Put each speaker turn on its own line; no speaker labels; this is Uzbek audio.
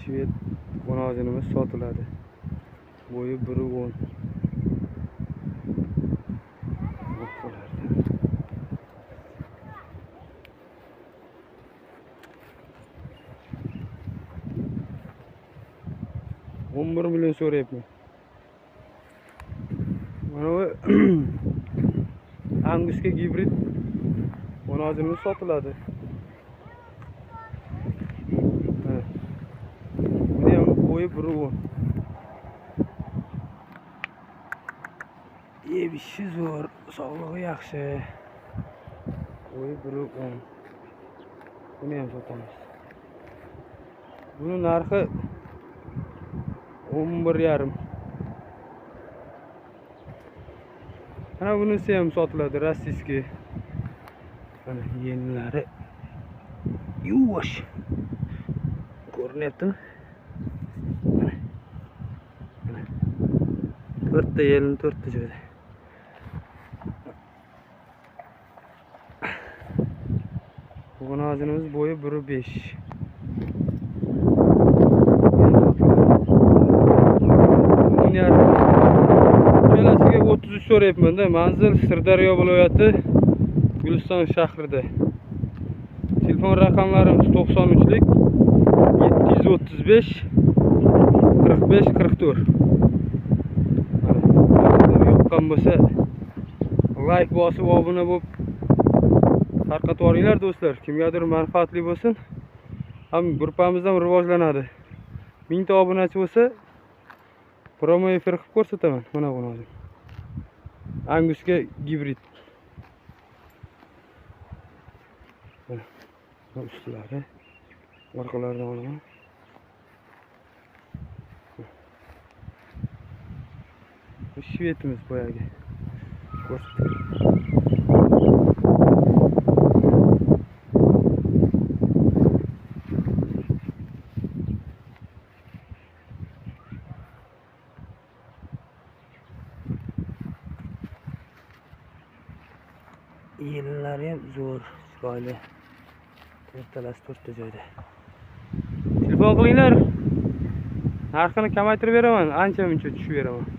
Shved qo'nojinimiz sotiladi. Bo'yi 1.10. 11 milyon so'rayapman. Mana bu Angusga gibrid qo'nojinimiz sotiladi. Buni ham bo'yi 1.10. Yebishi zo'r, sog'lig'i yaxshi. Bo'yi 1.10. Buni ham sotamiz. Buni narxi 11,5. Mana bunisi ham sotiladi, rossiyskiy. Mana yenilari yuvosh. Ko'rinyaptimi? Mana. 4 ta yelni 4 ta joyda. Qo'nojinimiz bo'yi 1.5. Kelasiga 33 so'rayapman-da. Manzil Sirdaryo viloyati Guliston shahrida. Telefon raqamlarimiz 93lik 735 45 44. Yoqqan bo'lsa like bosib, obuna bo'lib tarqatib yuboringlar do'stlar. Kimgadir manfaatli bo'lsin. Ham gruppamiz ham rivojlanadi. 1000 ta obunachi bo'lsa promo efir qilib ko'rsataman. Mana buni. Angusga gibrid. Mana ustlari. Orqalaridan olaman. Shvedimiz boyagi. Yellari ham zo'r, chiroyli. Ertalasi 4 ta joyda. Telefon qilinglar. Narxini kamaytirib beraman, ancha-muncha tushib beraman.